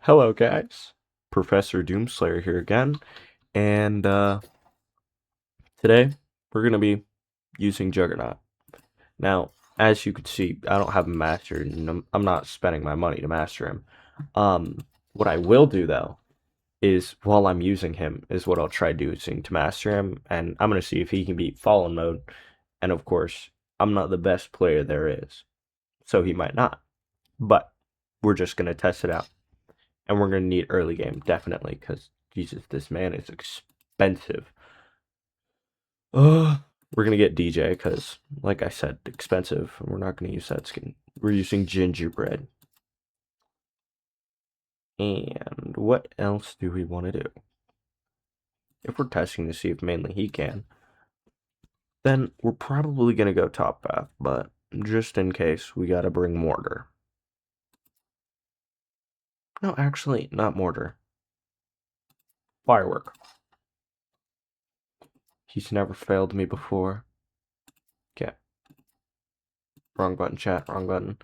Hello guys, Professor Doomslayer here again, and today we're going to be using Juggernaut. Now, as you can see, I don't have him mastered, and I'm not spending my money to master him. What I will do though, is while I'm using him, is what I'll try using to master him, and I'm going to see if he can beat Fallen Mode, and of course, I'm not the best player there is, so he might not, but we're just going to test it out. And we're going to need early game, definitely, because, Jesus, this man is expensive. We're going to get DJ, because, like I said, expensive. We're not going to use that skin. We're using gingerbread. And what else do we want to do? If we're testing to see if mainly he can, then we're probably going to go top path, but just in case, we got to bring mortar. No, actually, not mortar. Firework. He's never failed me before. Okay. Wrong button, chat. Wrong button.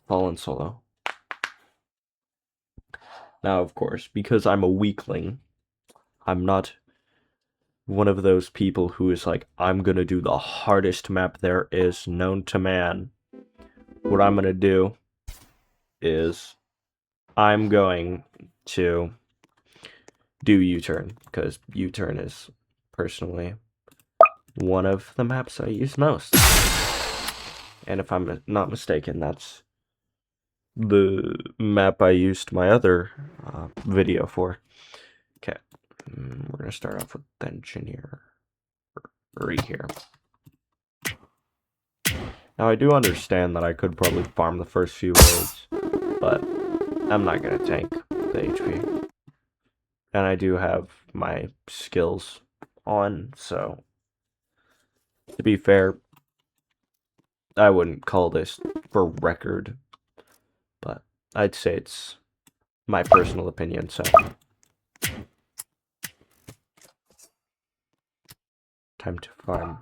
Fallen solo. Now, of course, because I'm a weakling, I'm not one of those people who is like, I'm gonna do the hardest map there is known to man. What I'm gonna do is I'm going to do U-turn, because U-turn is personally one of the maps I use most. And if I'm not mistaken, that's the map I used my other video for. Okay, we're gonna start off with the engineer right here. Now I do understand that I could probably farm the first few waves, but I'm not gonna tank the HP. And I do have my skills on, so to be fair, I wouldn't call this for record, but I'd say it's my personal opinion, so. Time to farm.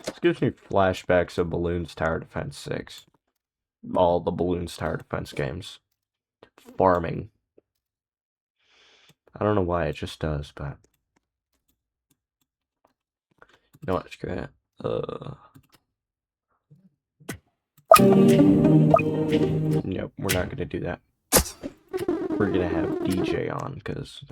This gives me flashbacks of Balloons Tower Defense 6. All the Balloons Tower Defense games. Farming. I don't know why, it just does, but. You know what, screw it. Nope, we're not gonna do that. We're gonna have DJ on, because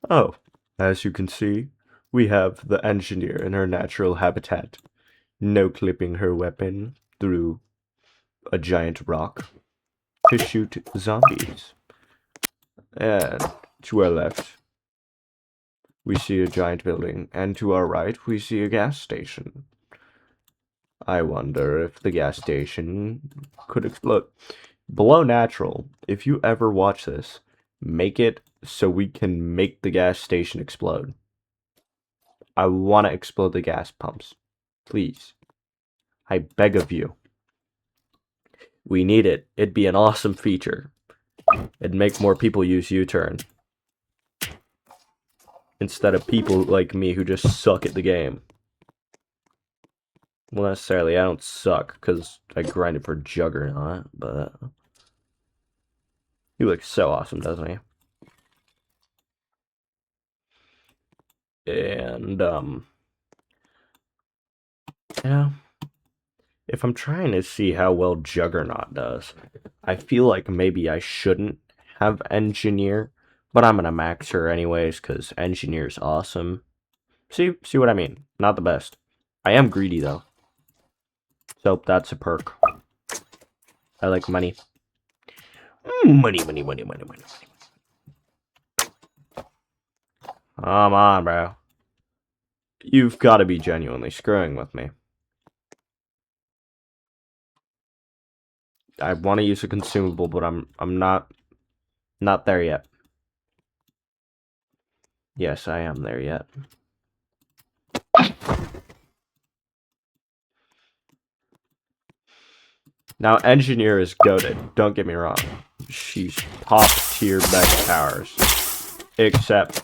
Oh, as you can see, we have the engineer in her natural habitat, no clipping her weapon through a giant rock to shoot zombies. And to our left, we see a giant building, and to our right, we see a gas station. I wonder if the gas station could explode. Below natural, if you ever watch this, make it so we can make the gas station explode. I want to explode the gas pumps. Please. I beg of you. We need it. It'd be an awesome feature. It'd make more people use U-turn. Instead of people like me who just suck at the game. Well, necessarily, I don't suck, because I grinded for Juggernaut, but. He looks so awesome, doesn't he? And, yeah. If I'm trying to see how well Juggernaut does, I feel like maybe I shouldn't have Engineer, but I'm gonna max her anyways, because Engineer's awesome. See what I mean? Not the best. I am greedy, though. So, that's a perk. I like money. Money. Come on, bro. You've got to be genuinely screwing with me. I want to use a consumable, but I'm not there yet. Yes, I am there yet. Now, Engineer is goated. Don't get me wrong. She's top tier best towers. Except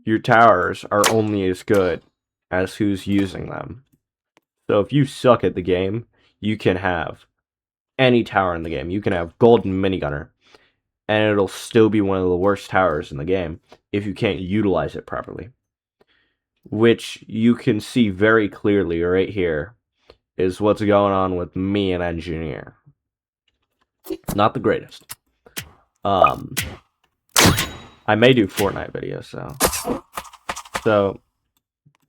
your towers are only as good as who's using them. So if you suck at the game, you can have any tower in the game. You can have Golden Minigunner, and it'll still be one of the worst towers in the game if you can't utilize it properly. Which you can see very clearly right here is what's going on with me and Engineer. Not the greatest. I may do Fortnite videos, so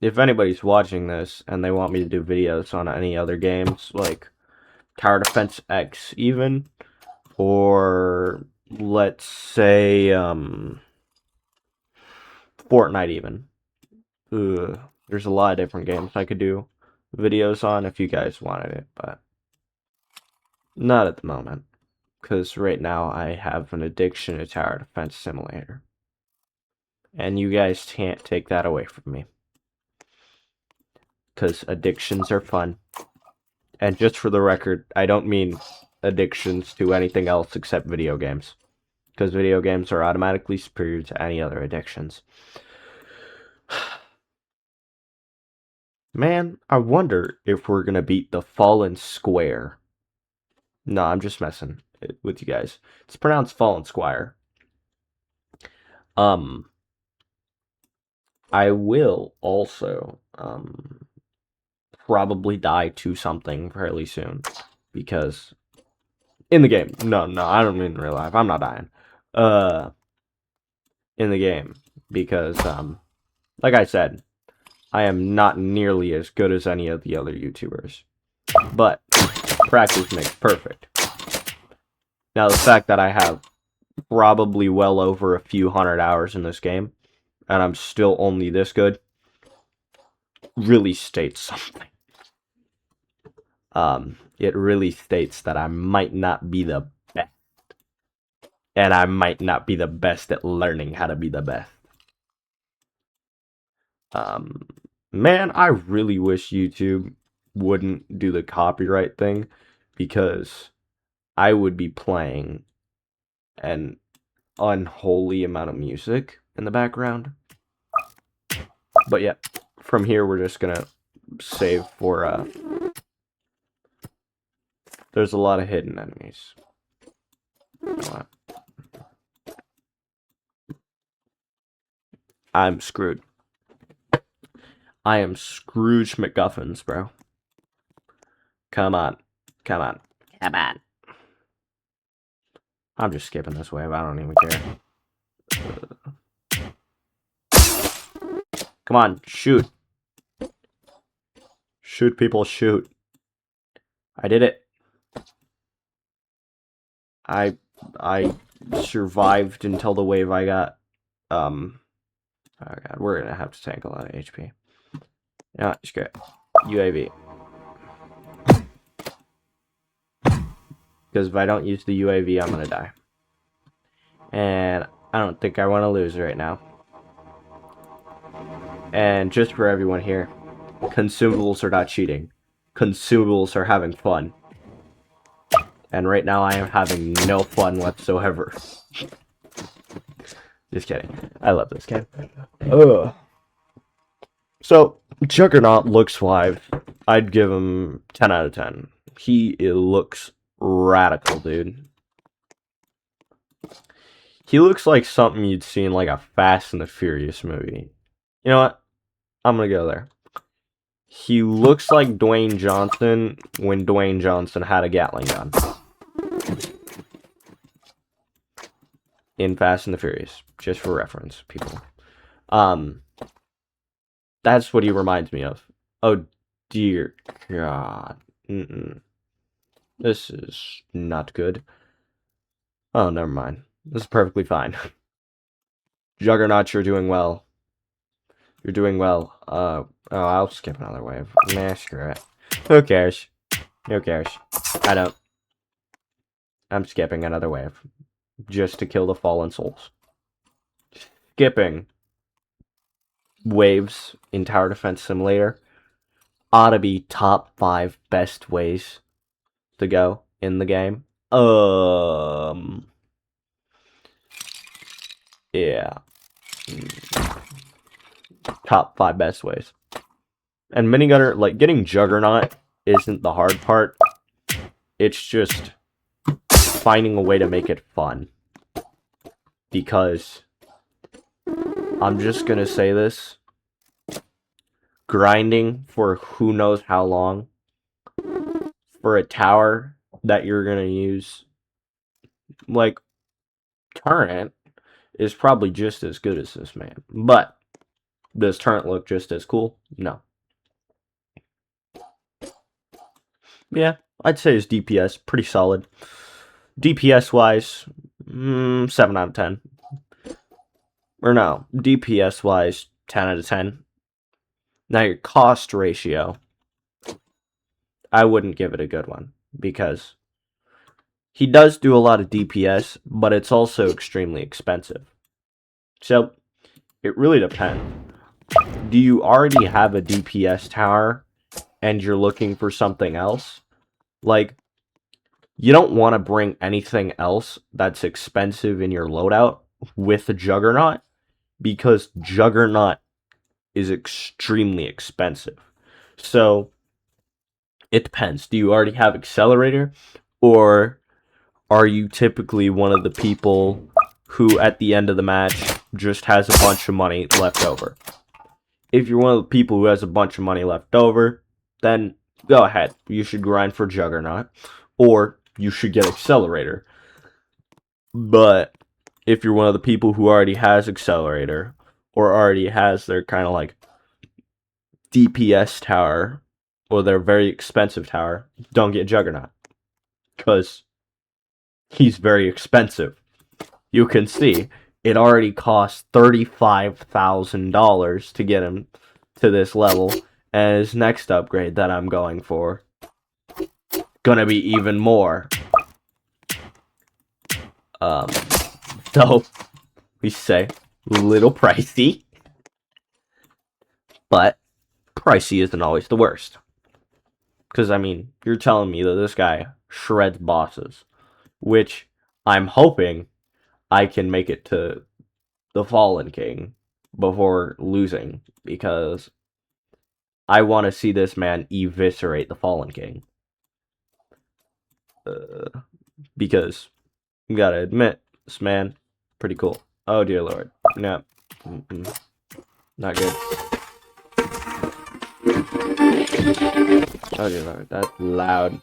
if anybody's watching this and they want me to do videos on any other games, like Tower Defense X even, or let's say Fortnite even. There's a lot of different games I could do videos on if you guys wanted it, but not at the moment, because right now I have an addiction to Tower Defense Simulator, and you guys can't take that away from me, because addictions are fun. And just for the record, I don't mean addictions to anything else except video games, because video games are automatically superior to any other addictions. Man, I wonder if we're gonna beat the Fallen Square. No, I'm just messing with you guys. It's pronounced Fallen Squire. I will also probably die to something fairly soon, because in the game, no, I don't mean in real life. I'm not dying. In the game, because like I said, I am not nearly as good as any of the other YouTubers, but practice makes perfect. Now, the fact that I have probably well over a few hundred hours in this game, and I'm still only this good, really states something. It really states that I might not be the best, and I might not be the best at learning how to be the best. Man, I really wish YouTube wouldn't do the copyright thing, because I would be playing an unholy amount of music in the background. But yeah, from here we're just gonna save for there's a lot of hidden enemies. You know what? I'm screwed. I am Scrooge McGuffins, bro. Come on. Come on. Come on. I'm just skipping this wave. I don't even care. Come on, shoot. Shoot, people, shoot. I did it. I survived until the wave I got. Oh god, we're gonna have to tank a lot of HP. Yeah, screw it. UAV. Because if I don't use the UAV, I'm gonna die. And I don't think I want to lose right now. And just for everyone here, consumables are not cheating. Consumables are having fun. And right now I am having no fun whatsoever. Just kidding. I love this game. Ugh. So, Juggernaut looks-wise, I'd give him 10 out of 10. He looks radical, dude. He looks like something you'd see in like a Fast and the Furious movie. You know what? I'm gonna go there. He looks like Dwayne Johnson when Dwayne Johnson had a Gatling gun. In Fast and the Furious, just for reference, people. That's what he reminds me of. Oh dear God. This is not good. Oh, never mind. This is perfectly fine. Juggernaut, you're doing well. You're doing well. Oh, I'll skip another wave. Nah, screw it. Who cares? Who cares? I don't. I'm skipping another wave. Just to kill the fallen souls. Skipping waves in Tower Defense Simulator ought to be top 5 best ways to go in the game. Yeah. top 5 best ways. And minigunner, like, getting Juggernaut isn't the hard part. It's just finding a way to make it fun. Because, I'm just gonna say this, grinding for who knows how long for a tower that you're gonna use, like, Turret is probably just as good as this man. But, does Turret look just as cool? No. Yeah, I'd say his DPS, pretty solid. DPS-wise, 7 out of 10. Or no, DPS-wise, 10 out of 10. Now your cost ratio, I wouldn't give it a good one. Because he does do a lot of DPS, but it's also extremely expensive. So, it really depends. Do you already have a DPS tower and you're looking for something else? Like, you don't want to bring anything else that's expensive in your loadout with a Juggernaut, because Juggernaut is extremely expensive. So, it depends. Do you already have Accelerator, or are you typically one of the people who at the end of the match just has a bunch of money left over? If you're one of the people who has a bunch of money left over, then go ahead. You should grind for Juggernaut, or you should get Accelerator. But if you're one of the people who already has Accelerator, or already has their kind of like DPS tower, or their very expensive tower, don't get Juggernaut. Because he's very expensive. You can see, it already costs $35,000 to get him to this level, and his next upgrade that I'm going for, gonna be even more. So, we say, a little pricey, but pricey isn't always the worst. Because, I mean, you're telling me that this guy shreds bosses, which I'm hoping I can make it to the Fallen King before losing, because I want to see this man eviscerate the Fallen King. Because, you gotta admit, this man, pretty cool. Oh dear lord. No. Not good. Oh dear lord, that's loud.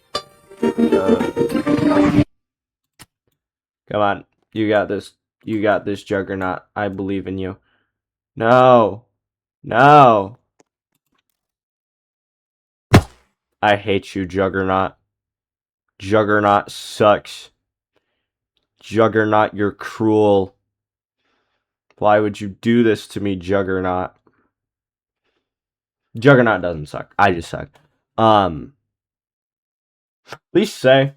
Come on. You got this. You got this, Juggernaut. I believe in you. No. No. I hate you, Juggernaut. Juggernaut sucks. Juggernaut, you're cruel. Why would you do this to me, Juggernaut? Juggernaut doesn't suck. I just suck. At least say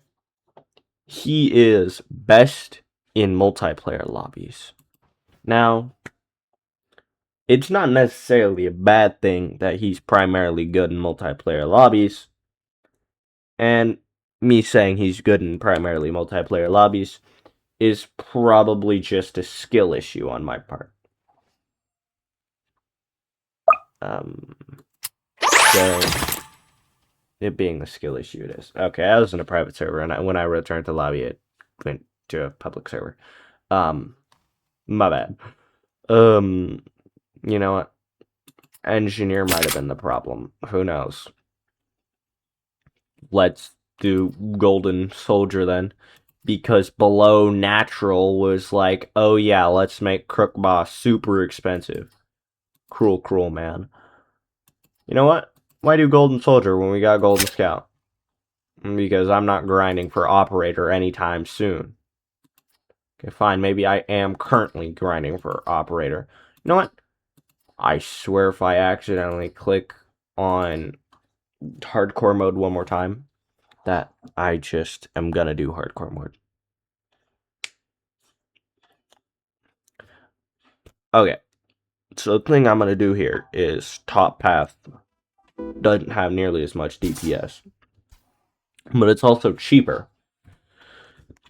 he is best in multiplayer lobbies. Now, it's not necessarily a bad thing that he's primarily good in multiplayer lobbies. And me saying he's good in primarily multiplayer lobbies is probably just a skill issue on my part. So, it being the skill issue, it is. Okay, I was in a private server, and when I returned to lobby, it went to a public server. My bad. You know what? Engineer might have been the problem. Who knows? Let's do Golden Soldier then. Because below natural was like, oh yeah, let's make Crook Boss super expensive. Cruel, cruel man. You know what? Why do Golden Soldier when we got Golden Scout? Because I'm not grinding for Operator anytime soon. Okay, fine. Maybe I am currently grinding for Operator. You know what? I swear if I accidentally click on hardcore mode one more time, that I just am gonna do hardcore mode. Okay. So the thing I'm gonna do here is top path doesn't have nearly as much DPS, but it's also cheaper.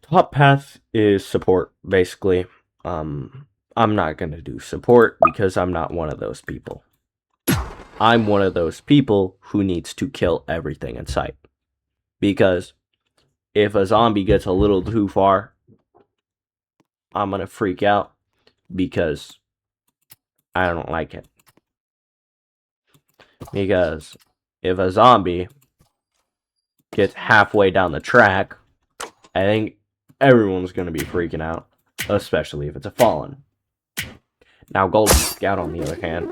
Top path is support, basically. I'm not gonna do support because I'm not one of those people. I'm one of those people who needs to kill everything in sight. Because if a zombie gets a little too far, I'm gonna freak out because I don't like it. Because if a zombie gets halfway down the track, I think everyone's gonna be freaking out, especially if it's a fallen. Now, Golden Scout, on the other hand,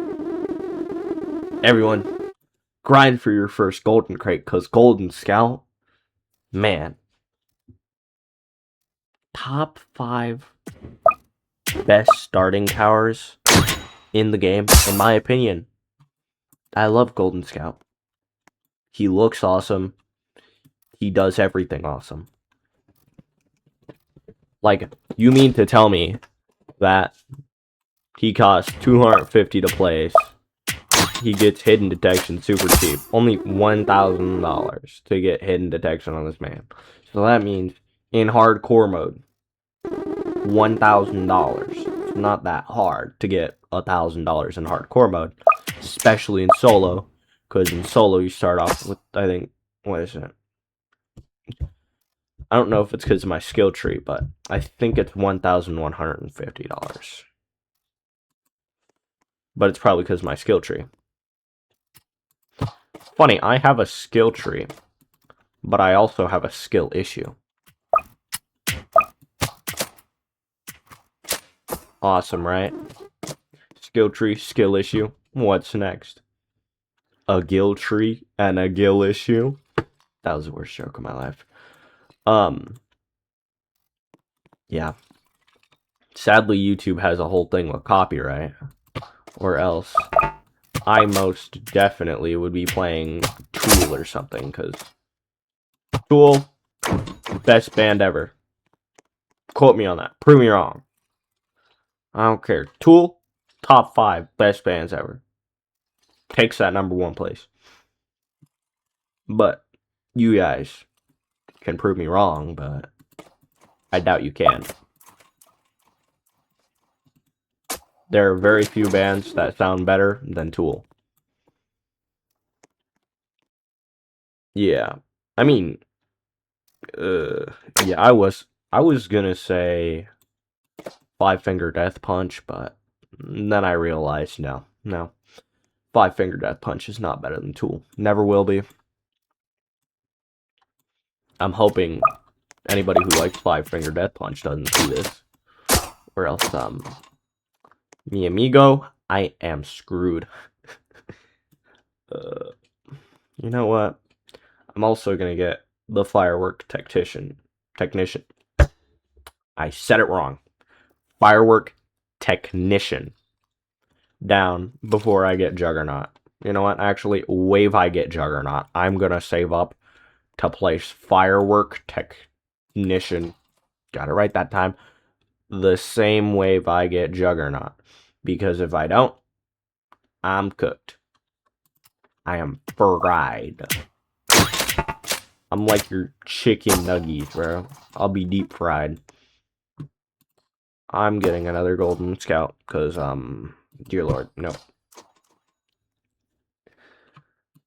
everyone grind for your first golden crate, because Golden Scout, man, top 5 best starting towers in the game, in my opinion. I love Golden Scout. He looks awesome. He does everything awesome. Like, you mean to tell me that he costs $250 to place, he gets hidden detection super cheap, only $1,000 to get hidden detection on this man. So that means in hardcore mode, $1,000. It's not that hard to get $1,000 in hardcore mode, especially in solo, because in solo you start off with, I think, what is it? I don't know if it's because of my skill tree, but I think it's $1,150. But it's probably because of my skill tree. Funny, I have a skill tree, but I also have a skill issue. Awesome, right? Skill tree, skill issue. What's next? A gill tree and a gill issue? That was the worst joke of my life. Yeah. Sadly, YouTube has a whole thing with copyright. Or else I most definitely would be playing Tool or something, because Tool, best band ever. Quote me on that. Prove me wrong. I don't care. Tool, top 5 best bands ever. Takes that #1 place. But you guys can prove me wrong, but I doubt you can. There are very few bands that sound better than Tool. Yeah. I mean, yeah, I was gonna say Five Finger Death Punch, but then I realized no. Five Finger Death Punch is not better than Tool. Never will be. I'm hoping anybody who likes Five Finger Death Punch doesn't see this. Or else, mi amigo, I am screwed. You know what? I'm also gonna get the Firework Technician. I said it wrong. Firework Technician down before I get Juggernaut. You know what? Actually, wave I get Juggernaut, I'm gonna save up to place Firework Technician. Got it right that time. The same wave I get Juggernaut. Because if I don't, I'm cooked. I am fried. I'm like your chicken nuggies, bro. I'll be deep fried. I'm getting another Golden Scout, because, dear Lord, no.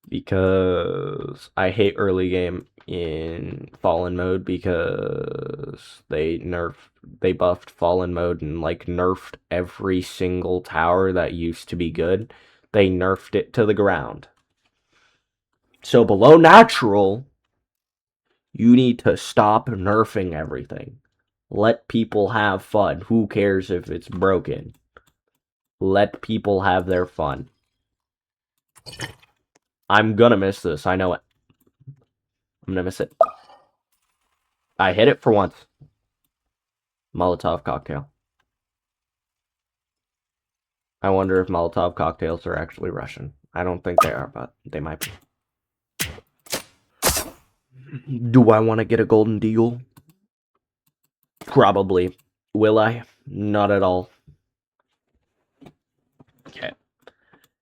Because I hate early game in Fallen mode, because they buffed Fallen mode and, like, nerfed every single tower that used to be good. They nerfed it to the ground. So below natural, you need to stop nerfing everything. Let people have fun. Who cares if it's broken? Let people have their fun. I'm gonna miss this. I know it. I'm gonna miss it. I hit it for once. Molotov cocktail. I wonder if Molotov cocktails are actually Russian. I don't think they are, but they might be. Do I want to get a golden deagle? Probably. Will I? Not at all. Okay.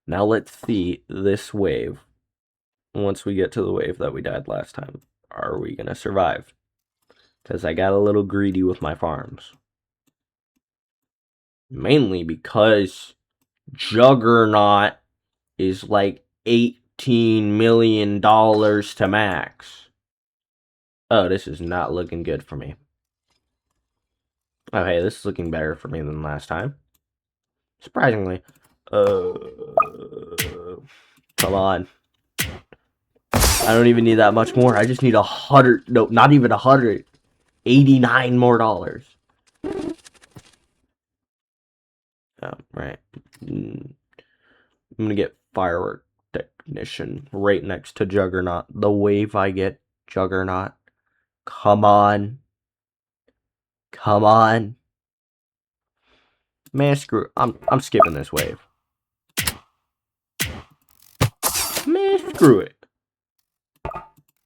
Now let's see this wave. Once we get to the wave that we died last time, are we gonna survive? Because I got a little greedy with my farms. Mainly because Juggernaut is like $18 million to max. Oh, this is not looking good for me. Okay, this is looking better for me than last time. Surprisingly. Come on. I don't even need that much more. I just need 100. No, not even 100. $89 more. Oh, right. I'm gonna get firework technician right next to Juggernaut. The wave I get, Juggernaut. Come on. Come on. Man, screw. I'm skipping this wave. Man, screw it.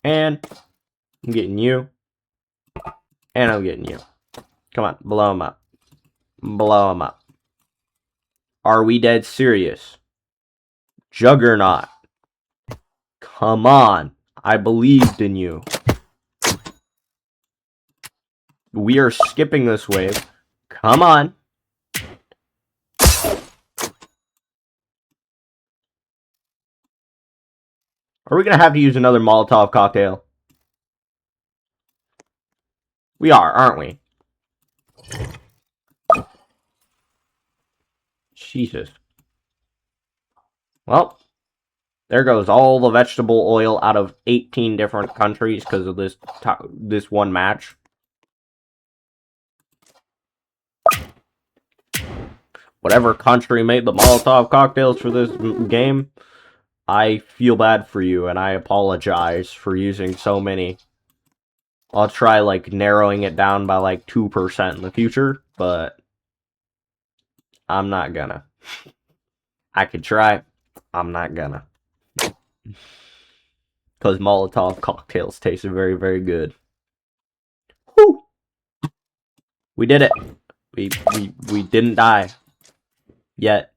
And I'm getting you. And I'm getting you. Come on, blow him up. Blow him up. Are we dead serious? Juggernaut. Come on. I believed in you. We are skipping this wave. Come on. Are we going to have to use another Molotov cocktail? We are, aren't we? Jesus. Well, there goes all the vegetable oil out of 18 different countries because of this one match. Whatever country made the Molotov cocktails for this game, I feel bad for you, and I apologize for using so many. I'll try, like, narrowing it down by, like, 2% in the future, but I'm not gonna. I could try. I'm not gonna. Because Molotov cocktails taste very, very good. Woo! We did it. We didn't die. Yet.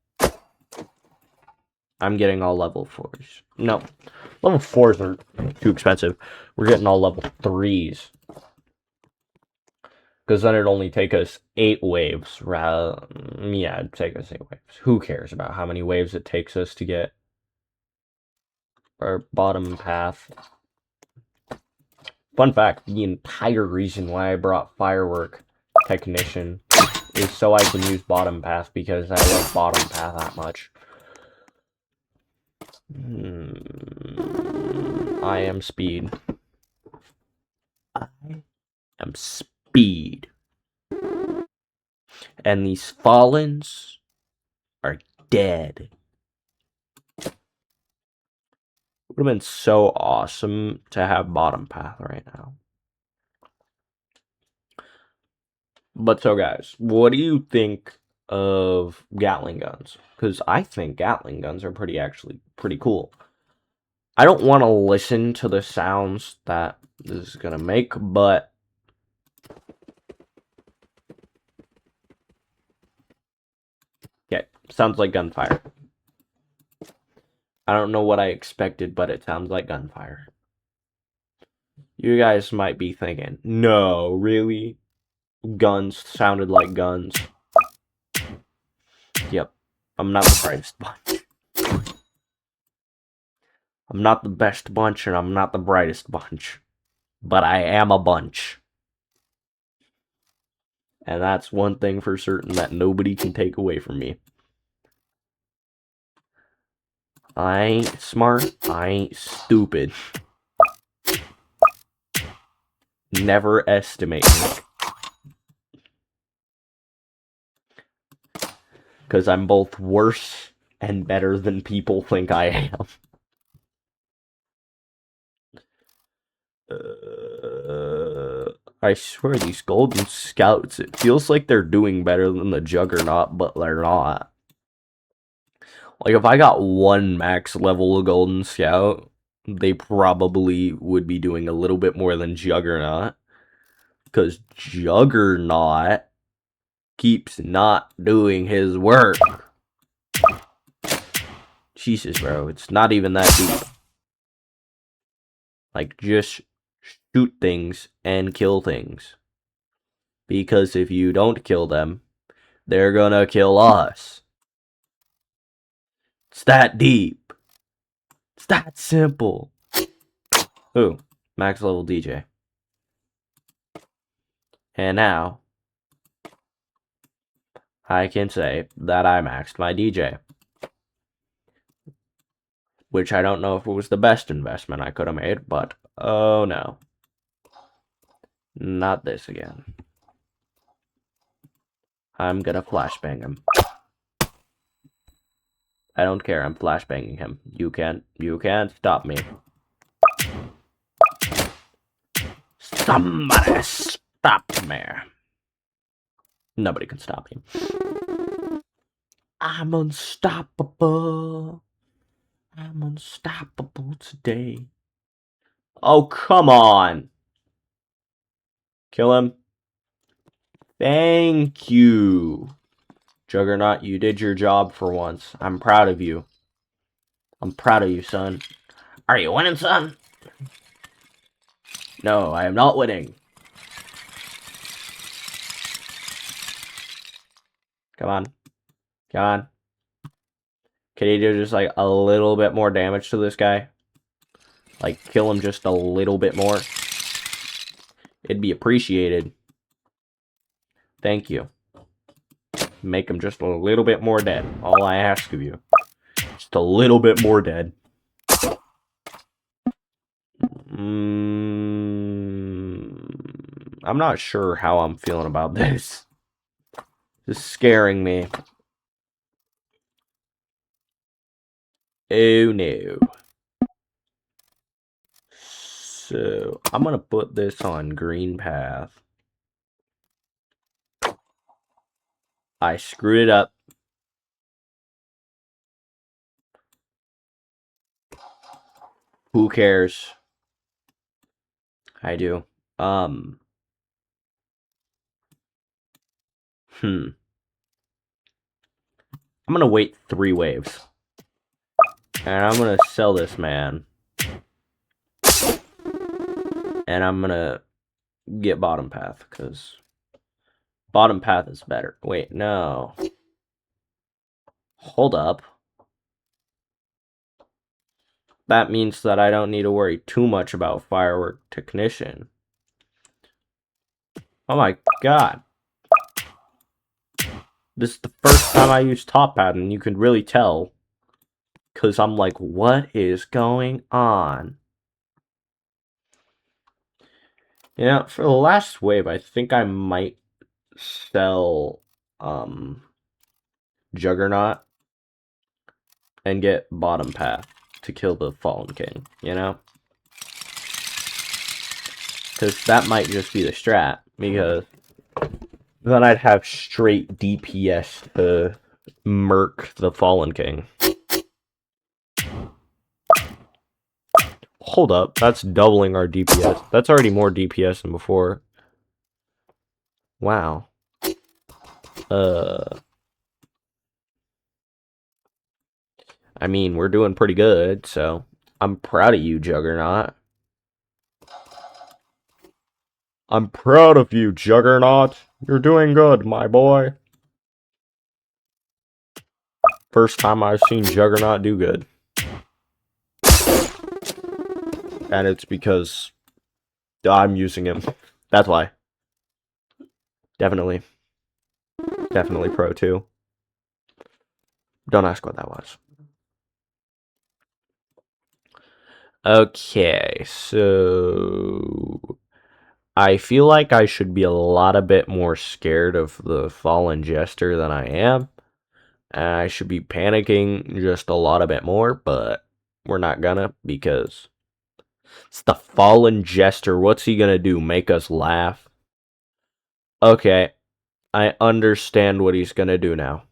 I'm getting all level 4s. No. Level 4s are too expensive. We're getting all level 3s. Because then it'd only take us 8 waves. Yeah, it'd take us 8 waves. Who cares about how many waves it takes us to get our bottom path? Fun fact, the entire reason why I brought Firework Technician is so I can use bottom path, because I love bottom path that much. I am speed. I am speed. And these Fallens are dead. It would have been so awesome to have bottom path right now. But so guys, what do you think of Gatling guns? Because I think Gatling guns are actually pretty cool. I don't want to listen to the sounds that this is going to make, but yeah, sounds like gunfire. I don't know what I expected, but it sounds like gunfire. You guys might be thinking, no, really? Guns sounded like guns. Yep, I'm not the brightest bunch. I'm not the best bunch, and I'm not the brightest bunch. But I am a bunch. And that's one thing for certain that nobody can take away from me. I ain't smart. I ain't stupid. Never estimate me. Because I'm both worse and better than people think I am. I swear these Golden Scouts, it feels like they're doing better than the Juggernaut, but they're not. Like, if I got one max level of Golden Scout, they probably would be doing a little bit more than Juggernaut. Because Juggernaut keeps not doing his work. Jesus, bro, it's not even that deep. Like, just shoot things and kill things. Because if you don't kill them, they're gonna kill us. It's that deep. that simple. Ooh, max level DJ. And now, I can say that I maxed my DJ. Which I don't know if it was the best investment I could have made, but oh no. Not this again. I'm gonna flashbang him. I don't care, I'm flashbanging him. You can't stop me. Somebody stop me. Nobody can stop me. I'm unstoppable. I'm unstoppable today. Oh, come on. Kill him. Thank you. Juggernaut, you did your job for once. I'm proud of you. I'm proud of you, son. Are you winning, son? No, I am not winning. Come on. Come on. Can you do just like a little bit more damage to this guy? Like, kill him just a little bit more? It'd be appreciated. Thank you. Make him just a little bit more dead. All I ask of you. Just a little bit more dead. I'm not sure how I'm feeling about this. This is scaring me. Oh no. So, I'm gonna put this on green path. I screwed it up. Who cares? I do. I'm gonna wait 3 waves. And I'm gonna sell this man. And I'm gonna get bottom path, because bottom path is better. Wait, no. Hold up. That means that I don't need to worry too much about Firework Technician. Oh my god. This is the first time I use top pad, and you can really tell. Because I'm like, what is going on? Yeah, for the last wave, I think I might sell Juggernaut and get bottom path to kill the Fallen King, you know? Because that might just be the strat, because then I'd have straight DPS to murk the Fallen King. Hold up, that's doubling our DPS. That's already more DPS than before. Wow. I mean, we're doing pretty good, so I'm proud of you, Juggernaut. I'm proud of you, Juggernaut. You're doing good, my boy. First time I've seen Juggernaut do good. And it's because I'm using him. That's why. Definitely. Definitely pro too. Don't ask what that was. Okay, so I feel like I should be a bit more scared of the Fallen Jester than I am. I should be panicking just a bit more, but we're not gonna, because it's the Fallen Jester. What's he gonna do? Make us laugh? Okay, I understand what he's gonna do now.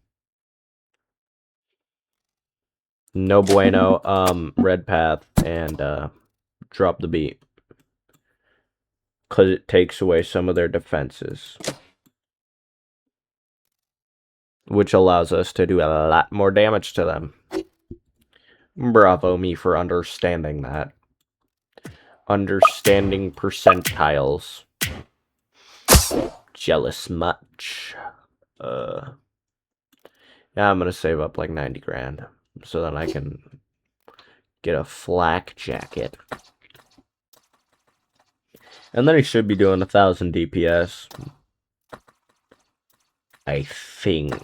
No bueno, red path, and, drop the beat. Because it takes away some of their defenses. Which allows us to do a lot more damage to them. Bravo me for understanding that. Understanding percentiles. Jealous much. Yeah, I'm gonna save up like 90 grand. So then I can get a flak jacket. And then he should be doing 1,000 DPS. I think.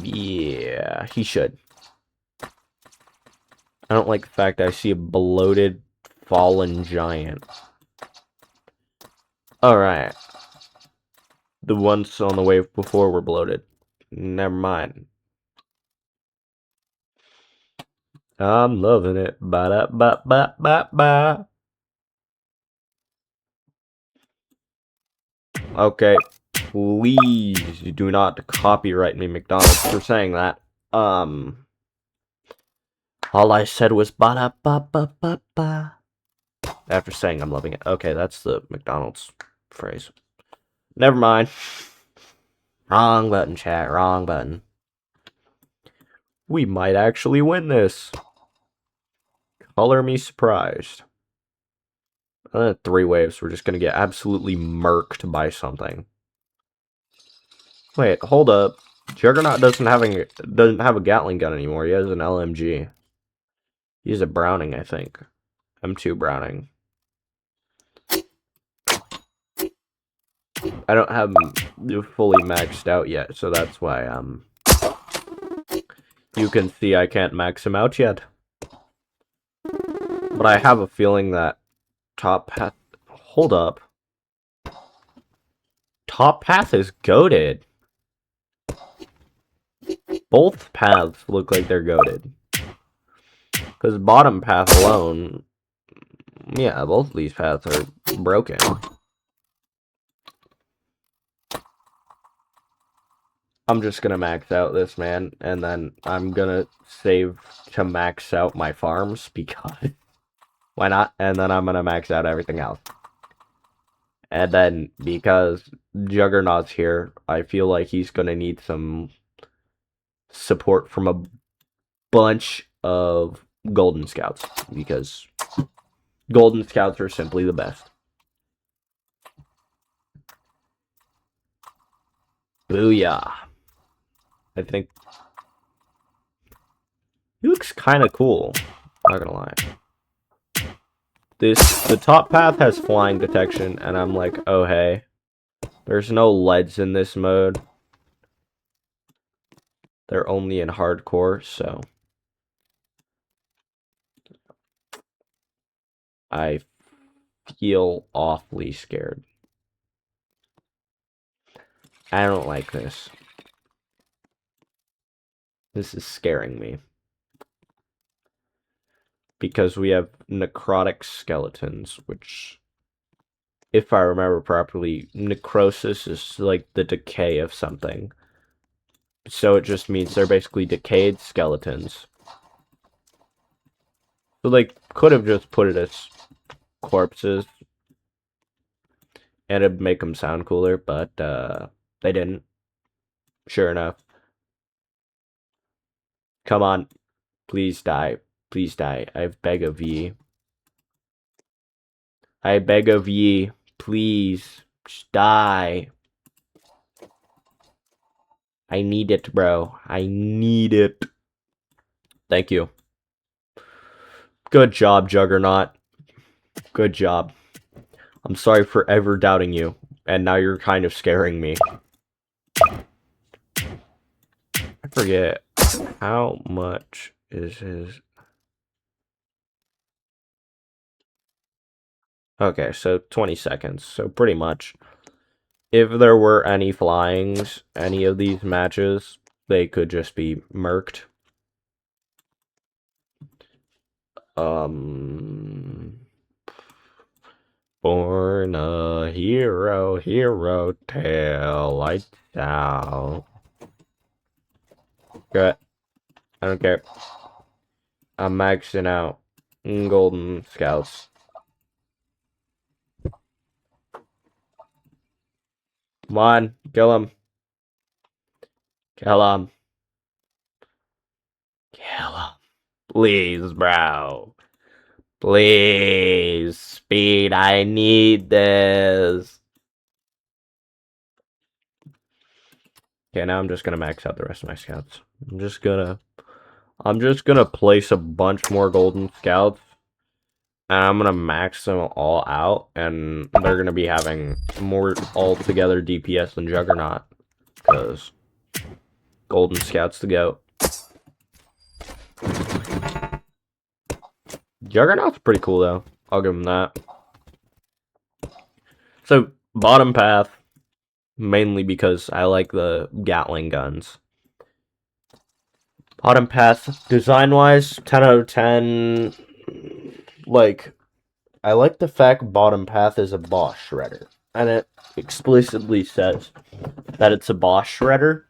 Yeah, he should. I don't like the fact I see a bloated, fallen giant. Alright. The ones on the wave before were bloated. Never mind. I'm loving it. Ba-da-ba-ba-ba-ba. Okay. Please do not copyright me, McDonald's, for saying that. All I said was ba-da-ba-ba-ba-ba. After saying I'm loving it. Okay, that's the McDonald's phrase. Never mind. Wrong button, chat. Wrong button. We might actually win this. Color me surprised. 3 waves. We're just gonna get absolutely murked by something. Wait, hold up. Juggernaut doesn't have a Gatling gun anymore. He has an LMG. He's a Browning, I think. M2 Browning. I don't have him fully maxed out yet, so that's why you can see I can't max him out yet. But I have a feeling that top path. Hold up. Top path is goated. Both paths look like they're goated. Because bottom path alone, yeah, both of these paths are broken. I'm just gonna max out this man, and then I'm gonna save to max out my farms, because why not? And then I'm gonna max out everything else. And then, because Juggernaut's here, I feel like he's gonna need some support from a bunch of Golden Scouts, because Golden Scouts are simply the best. Booyah. I think he looks kind of cool, not gonna lie. The top path has flying detection, and I'm like, oh hey. There's no leads in this mode. They're only in hardcore, so I feel awfully scared. I don't like this. This is scaring me. Because we have necrotic skeletons, which, if I remember properly, necrosis is like the decay of something. So it just means they're basically decayed skeletons. So they could have just put it as corpses, and it'd make them sound cooler, but they didn't. Sure enough. Come on. Please die. Please die. I beg of ye. I beg of ye. Please. Just die. I need it, bro. I need it. Thank you. Good job, Juggernaut. Good job. I'm sorry for ever doubting you, and now you're kind of scaring me. I forget how much is his... Okay, so 20 seconds. So pretty much, if there were any flyings, any of these matches, they could just be murked. Born a hero, hero tale, lights out. Good. I don't care. I'm maxing out Golden Scouts. Come on, kill him. Kill him. Kill him. Please, bro. Please. Speed, I need this. Okay, now I'm just gonna max out the rest of my scouts. I'm just gonna I'm just gonna place a bunch more golden scouts, and I'm gonna max them all out, and they're gonna be having more altogether DPS than Juggernaut, because golden scouts to go. Juggernaut's pretty cool though. I'll give him that. So bottom path, mainly because I like the Gatling guns. Bottom path, design wise, 10 out of 10. Like, I like the fact bottom path is a boss shredder, and it explicitly says that it's a boss shredder.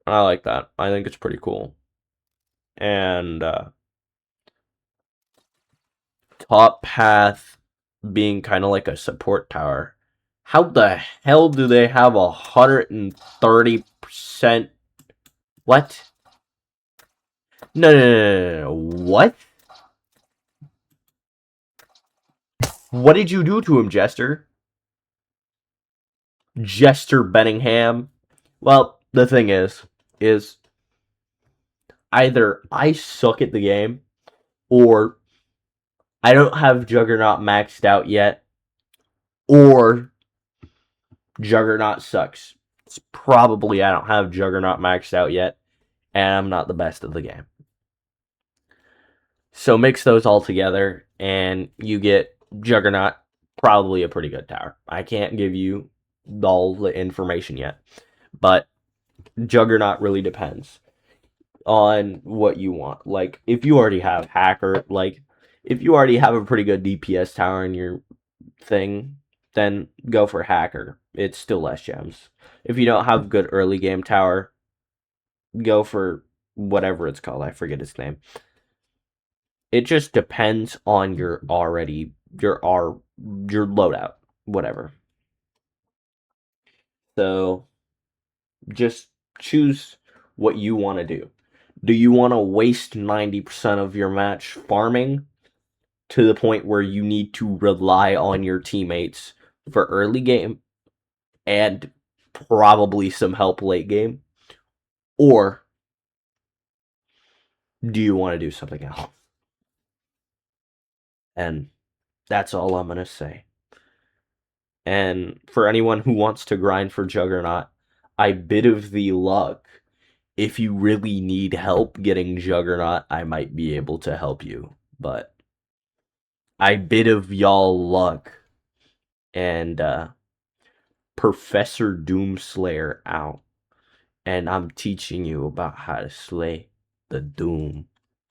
I like that. I think it's pretty cool. And top path being kind of like a support tower. How the hell do they have 130%? What? No. What? What did you do to him, Jester? Jester Benningham? Well, the thing is either I suck at the game, or I don't have Juggernaut maxed out yet, or Juggernaut sucks. It's probably I don't have Juggernaut maxed out yet, and I'm not the best at the game. So mix those all together, and you get Juggernaut, probably a pretty good tower. I can't give you all the information yet, but Juggernaut really depends on what you want. Like, if you already have Hacker, like, if you already have a pretty good DPS tower in your thing, then go for Hacker. It's still less gems. If you don't have good early game tower, go for whatever it's called. I forget its name. It just depends on your loadout, whatever. So just choose what you want to do. Do you want to waste 90% of your match farming to the point where you need to rely on your teammates for early game and probably some help late game? Or do you want to do something else? And that's all I'm going to say. And for anyone who wants to grind for Juggernaut, I bid of thee luck. If you really need help getting Juggernaut, I might be able to help you. But I bid of y'all luck. And Professor Doomslayer out. And I'm teaching you about how to slay the Doom.